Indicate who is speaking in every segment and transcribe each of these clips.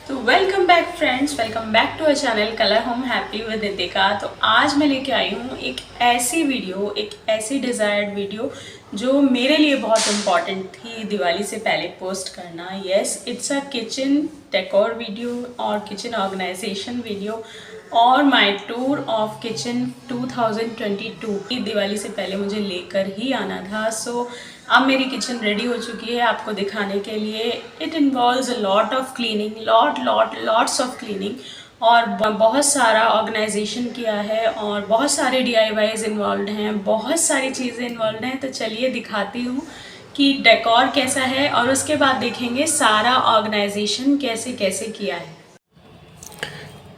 Speaker 1: तो welcome back friends, welcome back to a channel colour home happy with Nitika. तो आज मैं लेके आई हूँ एक ऐसी वीडियो, एक ऐसी डिज़ायर्ड वीडियो जो मेरे लिए बहुत इम्पॉर्टेंट थी दिवाली से पहले पोस्ट करना। Yes, it's a kitchen decor video और किचन ऑर्गेनाइजेशन वीडियो और माय टूर ऑफ किचन 2022 की दिवाली से पहले मुझे लेकर ही आना था। सो अब मेरी किचन रेडी हो चुकी है आपको दिखाने के लिए। It involves a lot of cleaning, lots of cleaning और बहुत सारा ऑर्गेनाइजेशन किया है और बहुत सारे DIYs इन्वॉल्व हैं, बहुत सारी चीज़ें इन्वॉल्व हैं। तो चलिए दिखाती हूँ कि डेकोर कैसा है और उसके बाद देखेंगे सारा ऑर्गेनाइजेशन कैसे कैसे किया है।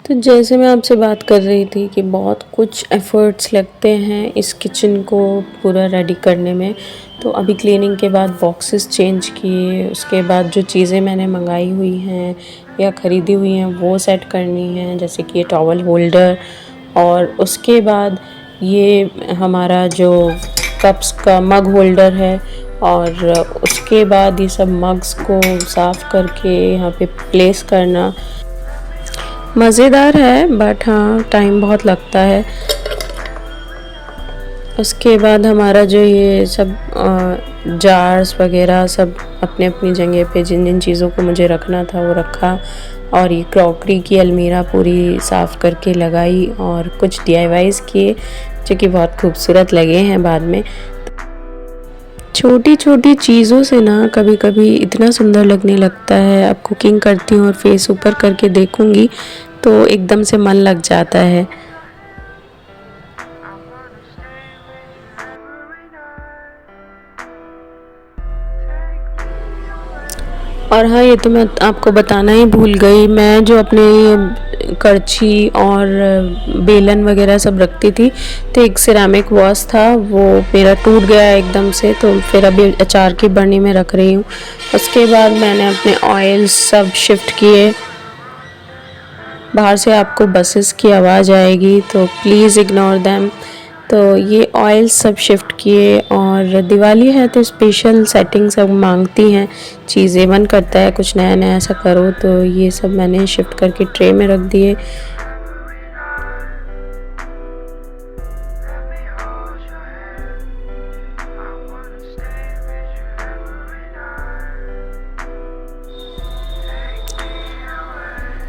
Speaker 2: तो जैसे मैं आपसे बात कर रही थी कि बहुत कुछ एफ़र्ट्स लगते हैं इस किचन को पूरा रेडी करने में। तो अभी क्लीनिंग के बाद बॉक्सेस चेंज किए, उसके बाद जो चीज़ें मैंने मंगाई हुई हैं या ख़रीदी हुई हैं वो सेट करनी है, जैसे कि ये टॉवल होल्डर। और उसके बाद ये हमारा जो कप्स का मग होल्डर है, और उसके बाद ये सब मग्स को साफ़ करके यहाँ पे प्लेस करना। मज़ेदार है बट हाँ, टाइम बहुत लगता है। उसके बाद हमारा जो ये सब जार्स वगैरह सब अपने अपनी जगह पे जिन जिन चीज़ों को मुझे रखना था वो रखा। और ये क्रॉकरी की अलमीरा पूरी साफ़ करके लगाई और कुछ DIYs किए जो कि बहुत खूबसूरत लगे हैं बाद में। छोटी छोटी चीज़ों से ना कभी कभी इतना सुंदर लगने लगता है। अब कुकिंग करती हूँ और फेस ऊपर करके देखूँगी तो एकदम से मन लग जाता है। और हाँ, ये तो मैं आपको बताना ही भूल गई, मैं जो अपने ये करछी और बेलन वगैरह सब रखती थी तो एक सिरेमिक वॉश था, वो मेरा टूट गया एकदम से। तो फिर अभी अचार की बरनी में रख रही हूँ। उसके बाद मैंने अपने ऑयल्स सब शिफ्ट किए। बाहर से आपको बसेस की आवाज़ आएगी तो प्लीज़ इग्नोर देम। तो ये ऑयल सब शिफ्ट किए, और दिवाली है तो स्पेशल सेटिंग सब मांगती हैं चीज़ें, मन करता है कुछ नया नया ऐसा करो। तो ये सब मैंने शिफ्ट करके ट्रे में रख दिए।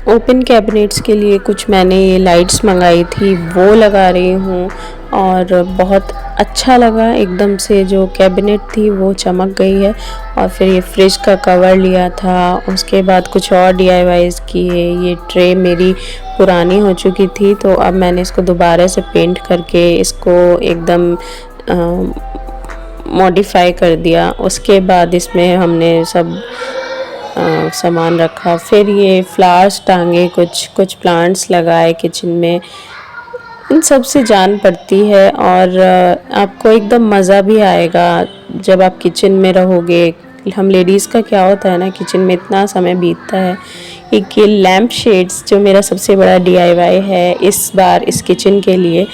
Speaker 2: ओपन कैबिनेट्स के लिए कुछ मैंने ये लाइट्स मंगाई थी वो लगा रही हूँ, और बहुत अच्छा लगा। एकदम से जो कैबिनेट थी वो चमक गई है। और फिर ये फ्रिज का कवर लिया था। उसके बाद कुछ और DIYs किए। ये ट्रे मेरी पुरानी हो चुकी थी तो अब मैंने इसको दोबारा से पेंट करके इसको एकदम मॉडिफाई कर दिया। उसके बाद इसमें हमने सब सामान रखा। फिर ये फ्लावर्स टांगे, कुछ प्लांट्स लगाए किचन में। इन सब से जान पड़ती है और आपको एकदम मज़ा भी आएगा जब आप किचन में रहोगे। हम लेडीज़ का क्या होता है ना, किचन में इतना समय बीतता है। एक ये लैम्प शेड्स जो मेरा सबसे बड़ा DIY है इस बार इस किचन के लिए,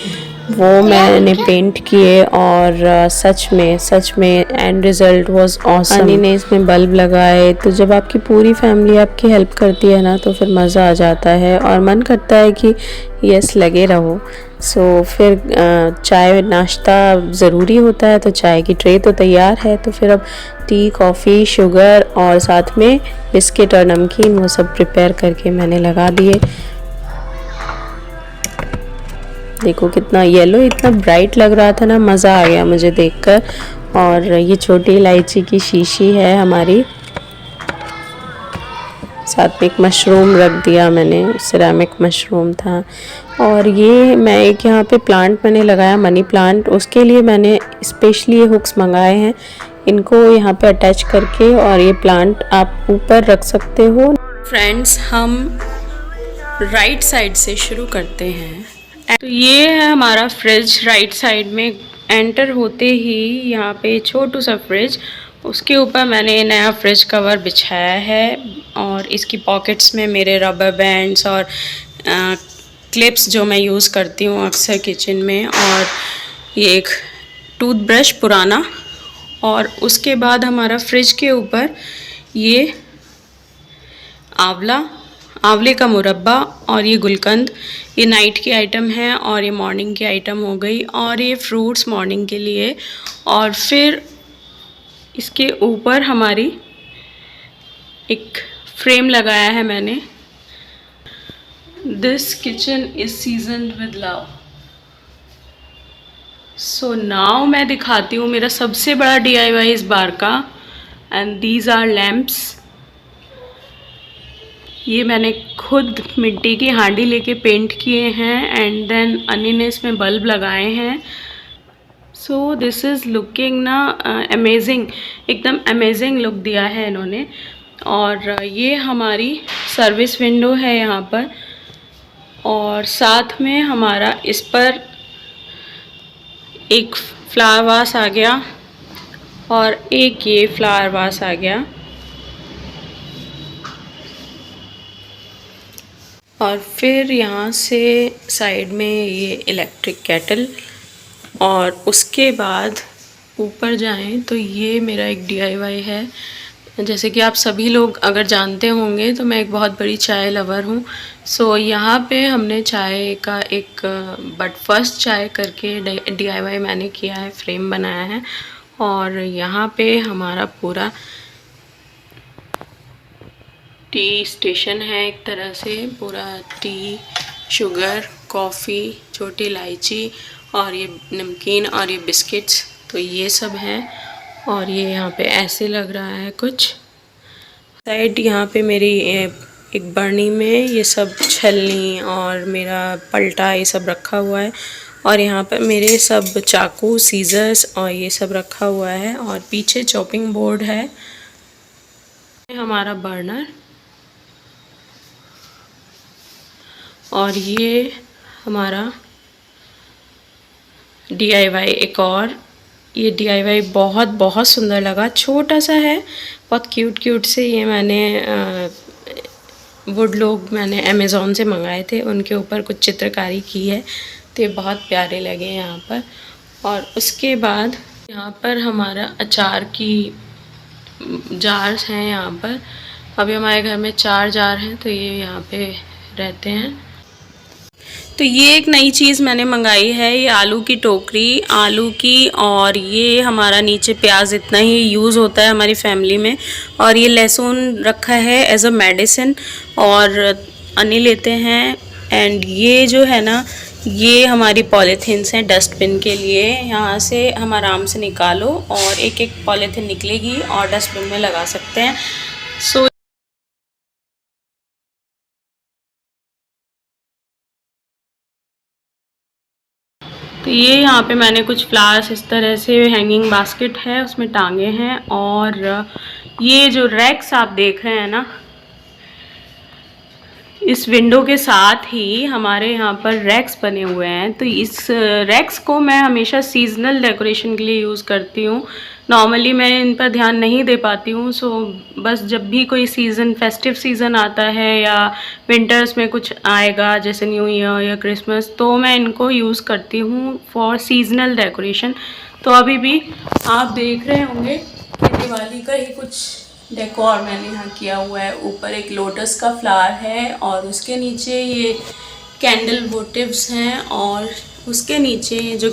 Speaker 2: वो मैंने पेंट किए। और सच में एंड रिज़ल्ट वाज ऑसम। अनी ने इसमें बल्ब लगाए। तो जब आपकी पूरी फैमिली आपकी हेल्प करती है ना तो फिर मज़ा आ जाता है और मन करता है कि यस लगे रहो। सो फिर चाय नाश्ता ज़रूरी होता है, तो चाय की ट्रे तो तैयार है। तो फिर अब टी, कॉफ़ी, शुगर और साथ में बिस्किट और नमकीन वो सब प्रिपेयर करके मैंने लगा दिए। देखो कितना येलो, इतना ब्राइट लग रहा था ना, मज़ा आ गया मुझे देखकर। और ये छोटी इलायची की शीशी है हमारी, साथ में एक मशरूम रख दिया मैंने, सिरेमिक मशरूम था। और ये मैं एक यहाँ पे प्लांट मैंने लगाया, मनी प्लांट। उसके लिए मैंने स्पेशली ये हुक्स मंगाए हैं, इनको यहाँ पे अटैच करके और ये प्लांट आप ऊपर रख सकते हो।
Speaker 1: फ्रेंड्स, हम राइट साइड से शुरू करते हैं। तो ये है हमारा फ्रिज। राइट साइड में एंटर होते ही यहाँ पे छोटू सा फ्रिज, उसके ऊपर मैंने नया फ्रिज कवर बिछाया है। और इसकी पॉकेट्स में मेरे रबर बैंड्स और क्लिप्स जो मैं यूज़ करती हूँ अक्सर किचन में, और ये एक टूथब्रश पुराना। और उसके बाद हमारा फ्रिज के ऊपर ये आंवला आंवले का मुरब्बा और ये गुलकंद, ये नाइट की आइटम है और ये मॉर्निंग की आइटम हो गई। और ये फ्रूट्स मॉर्निंग के लिए। और फिर इसके ऊपर हमारी एक फ्रेम लगाया है मैंने। This kitchen is seasoned with love. So now मैं दिखाती हूँ मेरा सबसे बड़ा DIY इस बार का। And these are lamps. ये मैंने खुद मिट्टी की हांडी लेके पेंट किए हैं एंड देन अन्नी ने इसमें बल्ब लगाए हैं। सो दिस इज़ लुकिंग ना अमेजिंग, एकदम अमेजिंग लुक दिया है इन्होंने। और ये हमारी सर्विस विंडो है यहाँ पर, और साथ में हमारा इस पर एक फ्लावर वास आ गया और एक ये फ्लावर वास आ गया। और फिर यहाँ से साइड में ये इलेक्ट्रिक केटल। और उसके बाद ऊपर जाएं तो ये मेरा एक DIY है। जैसे कि आप सभी लोग अगर जानते होंगे तो मैं एक बहुत बड़ी चाय लवर हूँ। सो यहाँ पे हमने चाय का एक बट फर्स्ट चाय करके DIY मैंने किया है, फ्रेम बनाया है। और यहाँ पे हमारा पूरा टी स्टेशन है, एक तरह से पूरा टी, शुगर, कॉफ़ी, छोटी इलायची और ये नमकीन और ये बिस्किट्स, तो ये सब है। और ये यहाँ पे ऐसे लग रहा है कुछ। साइड यहाँ पे मेरी एक बर्नी में ये सब छलनी और मेरा पलटा ये सब रखा हुआ है। और यहाँ पर मेरे सब चाकू, सीजर्स और ये सब रखा हुआ है। और पीछे चॉपिंग बोर्ड है। हमारा बर्नर। और ये हमारा DIY एक और। ये DIY बहुत बहुत सुंदर लगा, छोटा सा है, बहुत क्यूट से। ये मैंने वुड लोग मैंने अमेज़ोन से मंगाए थे, उनके ऊपर कुछ चित्रकारी की है, तो ये बहुत प्यारे लगे यहाँ पर। और उसके बाद यहाँ पर हमारा अचार की जार्स हैं यहाँ पर। अभी हमारे घर में 4 जार हैं, तो ये यहाँ पे रहते हैं। तो ये एक नई चीज़ मैंने मंगाई है, ये आलू की टोकरी, आलू की। और ये हमारा नीचे प्याज इतना ही यूज़ होता है हमारी फैमिली में। और ये लहसुन रखा है एज अ मेडिसिन, और अन्नी लेते हैं। एंड ये जो है ना, ये हमारी पॉलीथीन्स हैं डस्टबिन के लिए। यहाँ से हम आराम से निकालो और एक एक पॉलीथीन निकलेगी और डस्टबिन में लगा सकते हैं। सो तो ये यहाँ पे मैंने कुछ फ्लावर्स इस तरह से हैंगिंग बास्केट है उसमें टांगे हैं। और ये जो रैक्स आप देख रहे हैं ना, इस विंडो के साथ ही हमारे यहाँ पर रैक्स बने हुए हैं। तो इस रैक्स को मैं हमेशा सीजनल डेकोरेशन के लिए यूज़ करती हूँ। नॉर्मली मैं इन पर ध्यान नहीं दे पाती हूँ। सो बस जब भी कोई सीज़न, फेस्टिव सीज़न आता है या विंटर्स में कुछ आएगा जैसे न्यू ईयर या क्रिसमस, तो मैं इनको यूज़ करती हूँ फॉर सीजनल डेकोरेशन। तो अभी भी आप देख रहे होंगे कि दिवाली का ही कुछ डेकोर मैंने यहाँ किया हुआ है। ऊपर एक लोटस का फ्लावर है और उसके नीचे ये कैंडल वोटिव्स हैं। और उसके नीचे जो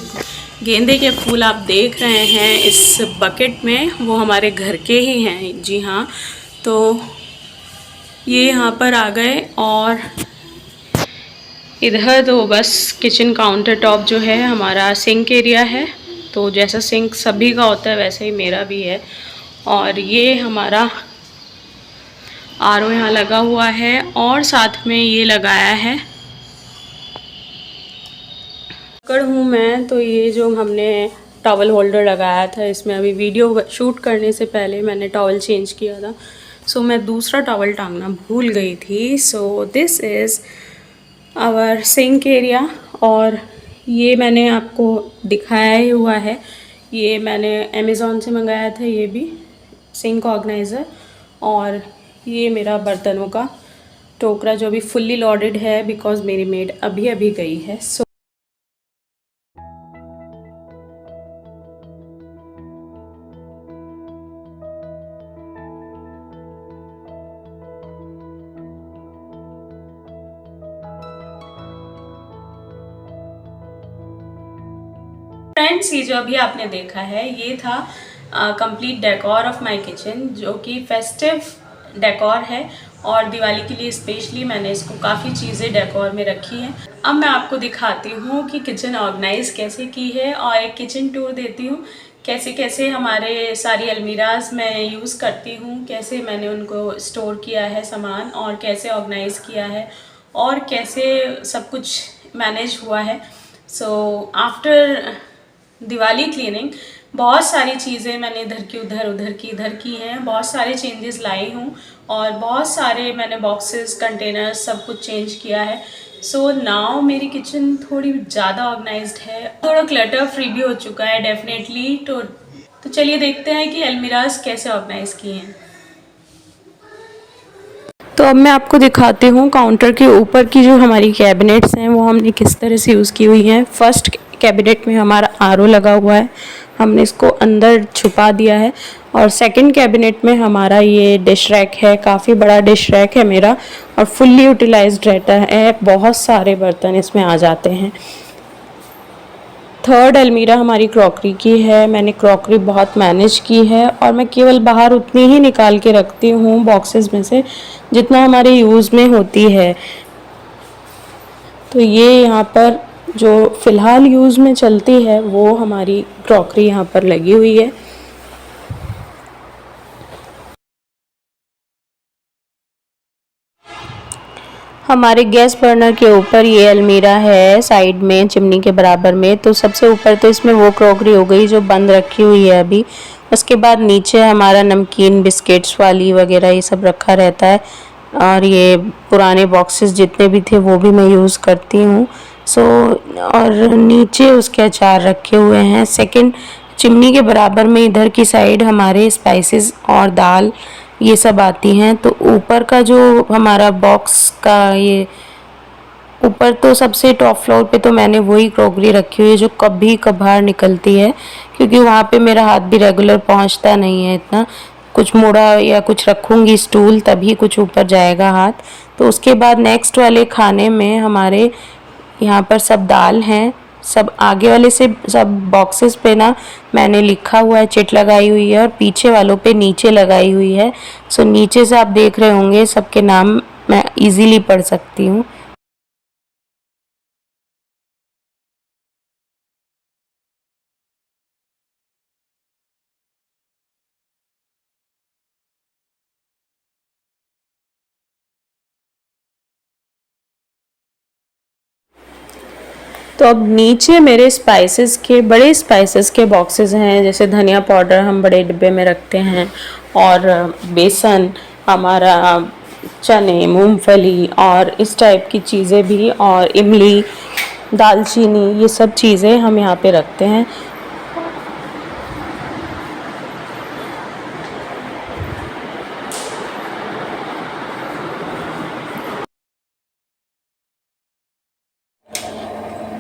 Speaker 1: गेंदे के फूल आप देख रहे हैं इस बकेट में, वो हमारे घर के ही हैं। जी हाँ, तो ये यहाँ पर आ गए। और इधर तो बस किचन काउंटर टॉप जो है हमारा सिंक एरिया है। तो जैसा सिंक सभी का होता है वैसे ही मेरा भी है। और ये हमारा RO यहाँ लगा हुआ है और साथ में ये लगाया है। अगर हूँ मैं तो ये जो हमने टॉवल होल्डर लगाया था, इसमें अभी वीडियो शूट करने से पहले मैंने टॉवल चेंज किया था। सो मैं दूसरा टॉवल टांगना भूल गई थी। So this is our sink area. और ये मैंने आपको दिखाया ही हुआ है, ये मैंने अमेज़ोन से मंगाया था, ये भी सिंक ऑर्गेनाइज़र। और ये मेरा बर्तनों का टोकरा जो अभी फुल्ली लोडेड है बिकॉज़ मेरी मेड अभी अभी गई है। सो फ्रेंड्स, ये जो अभी आपने देखा है ये था complete decor of my kitchen, जो कि फेस्टिव डेकोर है और दिवाली के लिए स्पेशली मैंने इसको काफ़ी चीज़ें डेकोर में रखी हैं। अब मैं आपको दिखाती हूँ कि किचन ऑर्गेनाइज कैसे की है और एक किचन टूर देती हूँ, कैसे कैसे हमारे सारी अलमीराज मैं यूज़ करती हूँ, कैसे मैंने उनको स्टोर किया है सामान और कैसे ऑर्गेनाइज़ किया है और कैसे सब कुछ मैनेज हुआ है। सो आफ्टर दिवाली क्लीनिंग बहुत सारी चीज़ें मैंने इधर की उधर की हैं, बहुत सारे चेंजेस लाई हूँ और बहुत सारे मैंने बॉक्सेस, कंटेनर्स सब कुछ चेंज किया है। सो नाउ मेरी किचन थोड़ी ज़्यादा ऑर्गेनाइज्ड है, थोड़ा क्लटर फ्री भी हो चुका है डेफिनेटली। तो चलिए देखते हैं कि अलमीराज कैसे ऑर्गेनाइज किए हैं।
Speaker 2: तो अब मैं आपको दिखाती हूँ काउंटर के ऊपर की जो हमारी कैबिनेट्स हैं वो हमने किस तरह से यूज़ की हुई हैं। फर्स्ट कैबिनेट में हमारा आरओ लगा हुआ है, हमने इसको अंदर छुपा दिया है। और सेकंड कैबिनेट में हमारा ये डिश रैक है, काफ़ी बड़ा डिश रैक है मेरा और फुल्ली यूटिलाइज्ड रहता है, बहुत सारे बर्तन इसमें आ जाते हैं। थर्ड अलमीरा हमारी क्रॉकरी की है, मैंने क्रॉकरी बहुत मैनेज की है और मैं केवल बाहर उतनी ही निकाल के रखती हूँ बॉक्सेस में से जितना हमारे यूज़ में होती है। तो ये यहाँ पर जो फ़िलहाल यूज़ में चलती है वो हमारी क्रॉकरी यहाँ पर लगी हुई है। हमारे गैस बर्नर के ऊपर ये अलमीरा है साइड में चिमनी के बराबर में, तो सबसे ऊपर तो इसमें वो क्रॉकरी हो गई जो बंद रखी हुई है अभी। उसके बाद नीचे हमारा नमकीन, बिस्किट्स वाली वगैरह ये सब रखा रहता है और ये पुराने बॉक्सेस जितने भी थे वो भी मैं यूज़ करती हूँ। और नीचे उसके अचार रखे हुए हैं। सेकंड चिमनी के बराबर में इधर की साइड हमारे स्पाइसेस और दाल ये सब आती हैं। तो ऊपर का जो हमारा बॉक्स का ये ऊपर तो सबसे टॉप फ्लोर पे तो मैंने वही क्रॉकरी रखी हुई है जो कभी कभार निकलती है, क्योंकि वहाँ पे मेरा हाथ भी रेगुलर पहुँचता नहीं है इतना। कुछ मोड़ा या कुछ रखूँगी स्टूल तभी कुछ ऊपर जाएगा हाथ। तो उसके बाद नेक्स्ट वाले खाने में हमारे यहाँ पर सब दाल हैं, सब आगे वाले से सब बॉक्सेस पे ना मैंने लिखा हुआ है, चिट लगाई हुई है और पीछे वालों पे नीचे लगाई हुई है। सो नीचे से आप देख रहे होंगे सबके नाम मैं इजीली पढ़ सकती हूँ। तो अब नीचे मेरे स्पाइसेस के बड़े स्पाइसेस के बॉक्सेस हैं, जैसे धनिया पाउडर हम बड़े डिब्बे में रखते हैं और बेसन, हमारा चने, मूंगफली और इस टाइप की चीज़ें भी, और इमली, दालचीनी, ये सब चीज़ें हम यहाँ पे रखते हैं।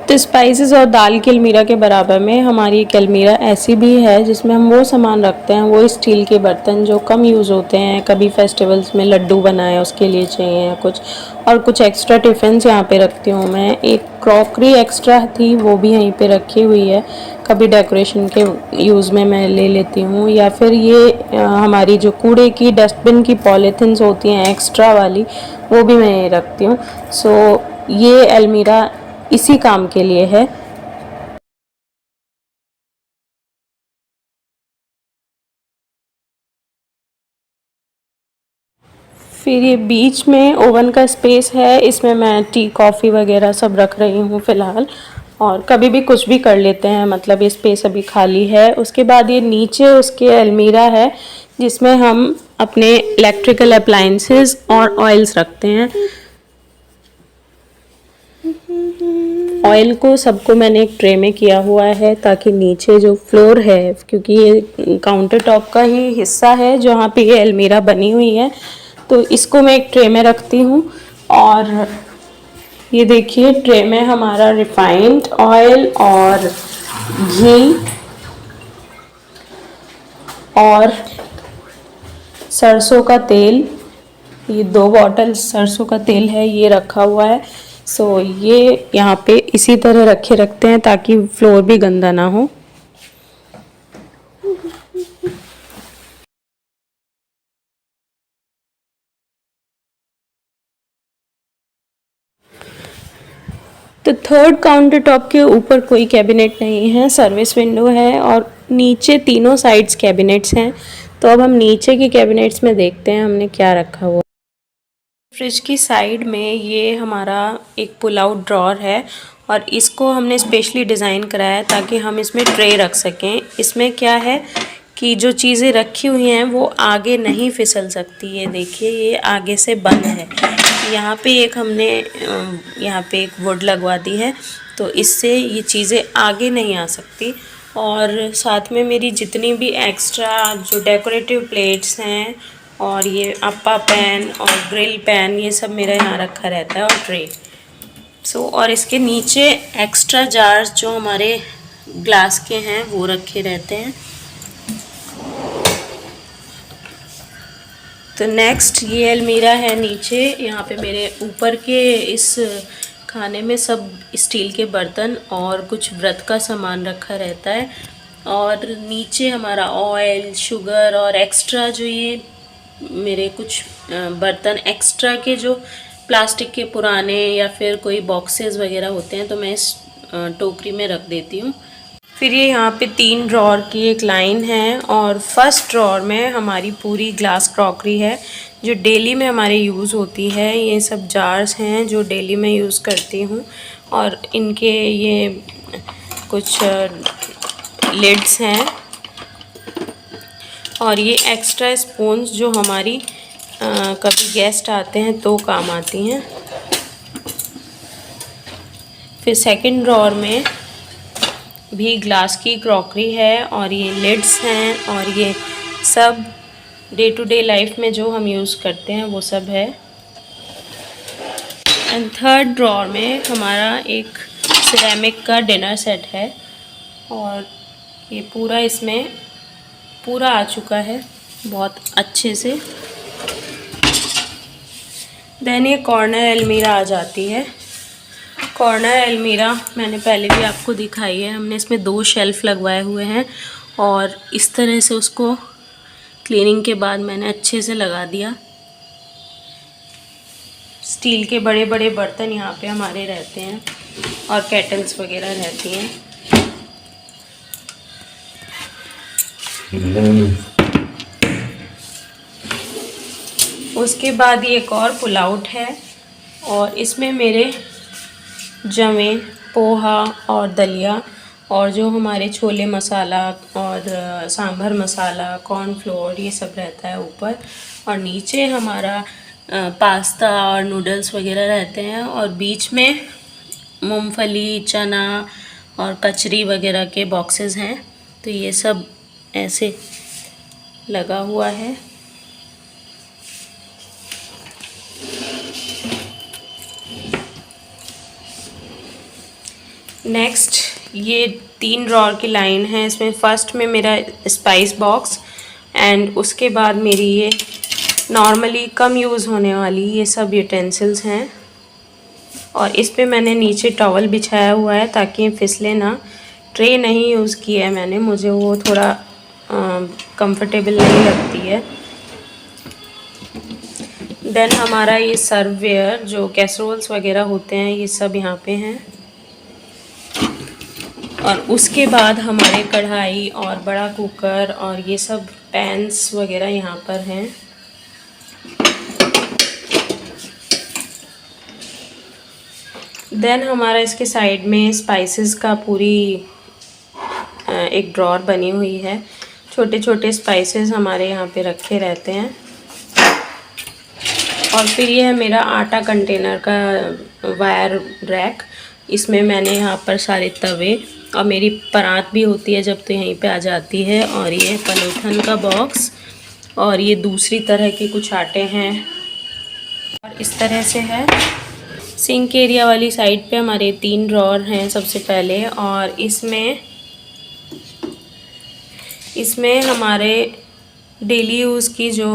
Speaker 2: तो स्पाइसेस और दाल की अलमीरा के बराबर में हमारी एक अलमीरा ऐसी भी है जिसमें हम वो सामान रखते हैं, वो स्टील के बर्तन जो कम यूज़ होते हैं, कभी फेस्टिवल्स में लड्डू बनाए उसके लिए चाहिए या कुछ, और कुछ एक्स्ट्रा टिफ़िन्स यहाँ पे रखती हूँ मैं। एक क्रॉकरी एक्स्ट्रा थी वो भी यहीं पे रखी हुई है, कभी डेकोरेशन के यूज़ में मैं ले लेती हूँ, या फिर ये हमारी जो कूड़े की डस्टबिन की पॉलीथिन्स होती हैं एक्स्ट्रा वाली वो भी मैं यहीं रखती हूँ। सो ये अलमीरा इसी काम के लिए है। फिर ये बीच में ओवन का स्पेस है, इसमें मैं टी कॉफ़ी वगैरह सब रख रही हूँ फ़िलहाल, और कभी भी कुछ भी कर लेते हैं, मतलब ये स्पेस अभी खाली है। उसके बाद ये नीचे उसके अलमीरा है जिसमें हम अपने इलेक्ट्रिकल अप्लायंसेस और ऑयल्स रखते हैं। ऑयल को सबको मैंने एक ट्रे में किया हुआ है ताकि नीचे जो फ्लोर है, क्योंकि ये काउंटर टॉप का ही हिस्सा है जहाँ पे ये अलमीरा बनी हुई है, तो इसको मैं एक ट्रे में रखती हूँ। और ये देखिए ट्रे में हमारा रिफाइंड ऑयल और घी और सरसों का तेल, ये 2 बॉटल सरसों का तेल है, ये रखा हुआ है। सो ये यहाँ पे इसी तरह रखते हैं ताकि फ्लोर भी गंदा ना हो। तो थर्ड काउंटर टॉप के ऊपर कोई कैबिनेट नहीं है, सर्विस विंडो है और नीचे तीनों साइड्स कैबिनेट्स हैं। तो अब हम नीचे के कैबिनेट्स में देखते हैं हमने क्या रखा हुआ। फ्रिज की साइड में ये हमारा एक पुल आउट ड्रॉर है और इसको हमने स्पेशली डिज़ाइन कराया है ताकि हम इसमें ट्रे रख सकें। इसमें क्या है कि जो चीज़ें रखी हुई हैं वो आगे नहीं फिसल सकती है। देखिए ये आगे से बंद है। यहाँ पे एक हमने यहाँ पे एक वुड लगवा दी है तो इससे ये चीज़ें आगे नहीं आ सकती। और साथ में मेरी जितनी भी एक्स्ट्रा जो डेकोरेटिव प्लेट्स हैं और ये अप्पा पैन और ग्रिल पैन ये सब मेरा यहाँ रखा रहता है और ट्रे। और इसके नीचे एक्स्ट्रा जार्स जो हमारे ग्लास के हैं वो रखे रहते हैं। तो नेक्स्ट ये अलमीरा है नीचे। यहाँ पे मेरे ऊपर के इस खाने में सब स्टील के बर्तन और कुछ व्रत का सामान रखा रहता है। और नीचे हमारा ऑयल, शुगर और एक्स्ट्रा जो ये मेरे कुछ बर्तन एक्स्ट्रा के जो प्लास्टिक के पुराने या फिर कोई बॉक्सेस वगैरह होते हैं तो मैं इस टोकरी में रख देती हूँ। फिर ये यहाँ पे 3 ड्रॉर की एक लाइन है और फर्स्ट ड्रॉर में हमारी पूरी ग्लास क्रॉकरी है जो डेली में हमारे यूज़ होती है। ये सब जार्स हैं जो डेली में यूज़ करती हूँ और इनके ये कुछ लिड्स हैं और ये एक्स्ट्रा स्पून्स जो हमारी कभी गेस्ट आते हैं तो काम आती हैं। फिर सेकंड ड्रॉर में भी ग्लास की क्रॉकरी है और ये लिड्स हैं और ये सब डे टू डे लाइफ में जो हम यूज़ करते हैं वो सब है। एंड थर्ड ड्रॉर में हमारा एक सिरेमिक का डिनर सेट है और ये पूरा इसमें पूरा आ चुका है बहुत अच्छे से। देन ये कॉर्नर अलमीरा आ जाती है। कॉर्नर अलमीरा मैंने पहले भी आपको दिखाई है। हमने इसमें 2 शेल्फ़ लगवाए हुए हैं और इस तरह से उसको क्लीनिंग के बाद मैंने अच्छे से लगा दिया। स्टील के बड़े बड़े बर्तन यहाँ पे हमारे रहते हैं और केटल्स वगैरह रहती हैं। उसके बाद ये एक और पुल आउट है और इसमें मेरे जवे, पोहा और दलिया और जो हमारे छोले मसाला और सांभर मसाला, कॉर्नफ्लोर ये सब रहता है ऊपर। और नीचे हमारा पास्ता और नूडल्स वगैरह रहते हैं और बीच में मूंगफली, चना और कचरी वगैरह के बॉक्सेस हैं। तो ये सब ऐसे लगा हुआ है। नेक्स्ट ये 3 ड्रॉर की लाइन है। इसमें फर्स्ट में मेरा स्पाइस बॉक्स एंड उसके बाद मेरी ये नॉर्मली कम यूज़ होने वाली ये सब यूटेंसिल्स हैं और इस पे मैंने नीचे टॉवल बिछाया हुआ है ताकि ये फिसले ना। ट्रे नहीं यूज़ किया है मैंने, मुझे वो थोड़ा कंफर्टेबल नहीं लगती है। देन हमारा ये सर्ववेयर जो कैसरोल्स वगैरह होते हैं ये सब यहाँ पे हैं और उसके बाद हमारे कढ़ाई और बड़ा कुकर और ये सब पैन्स वगैरह यहाँ पर हैं। देन हमारा इसके साइड में स्पाइसेस का पूरी एक ड्रॉर बनी हुई है। छोटे छोटे स्पाइसेस हमारे यहाँ पे रखे रहते हैं। और फिर ये है मेरा आटा कंटेनर का वायर रैक। इसमें मैंने यहाँ पर सारे तवे और मेरी परात भी होती है जब तो यहीं पे आ जाती है। और ये पलोठन का बॉक्स और ये दूसरी तरह के कुछ आटे हैं और इस तरह से है। सिंक एरिया वाली साइड पे हमारे 3 ड्रॉर हैं सबसे पहले और इसमें हमारे डेली यूज़ की जो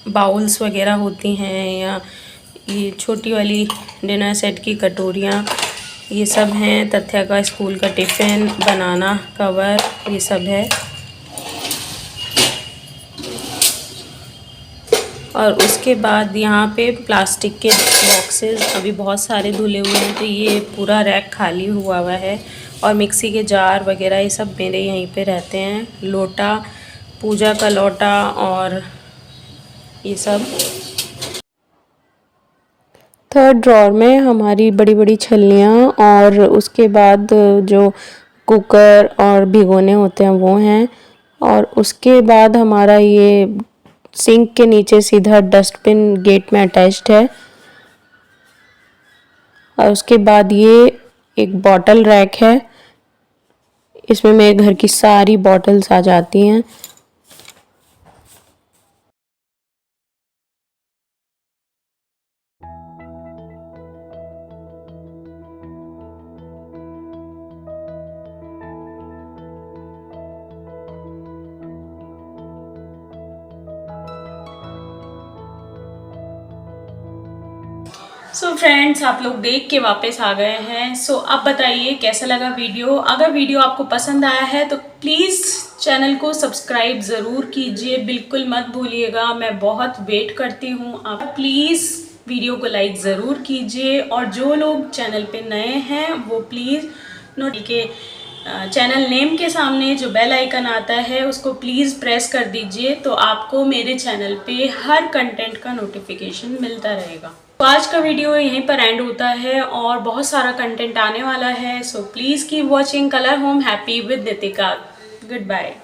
Speaker 2: बाउल्स वगैरह होती हैं या ये छोटी वाली डिनर सेट की कटोरियाँ ये सब हैं। तथ्या का स्कूल का टिफ़िन, बनाना कवर ये सब है। और उसके बाद यहाँ पे प्लास्टिक के बॉक्सेस अभी बहुत सारे धुले हुए हैं, तो ये पूरा रैक खाली हुआ है। और मिक्सी के जार वगैरह ये सब मेरे यहीं पे रहते हैं, लोटा, पूजा का लोटा और ये सब। थर्ड ड्रॉर में हमारी बड़ी बड़ी छलनियाँ और उसके बाद जो कुकर और भिगोने होते हैं वो हैं। और उसके बाद हमारा ये सिंक के नीचे सीधा डस्टबिन गेट में अटैच्ड है। और उसके बाद ये एक बॉटल रैक है, इसमें मेरे घर की सारी बॉटल्स आ जाती हैं।
Speaker 1: सो फ्रेंड्स, आप लोग देख के वापस आ गए हैं। सो अब बताइए कैसा लगा वीडियो। अगर वीडियो आपको पसंद आया है तो प्लीज़ चैनल को सब्सक्राइब ज़रूर कीजिए, बिल्कुल मत भूलिएगा। मैं बहुत वेट करती हूँ। आप प्लीज़ वीडियो को लाइक ज़रूर कीजिए, और जो लोग चैनल पे नए हैं वो प्लीज़ के चैनल नेम के सामने जो बेल आइकन आता है उसको प्लीज़ प्रेस कर दीजिए, तो आपको मेरे चैनल पे हर कंटेंट का नोटिफिकेशन मिलता रहेगा। तो आज का वीडियो यहीं पर एंड होता है और बहुत सारा कंटेंट आने वाला है। So please keep watching colour home happy with Nitika. Good bye.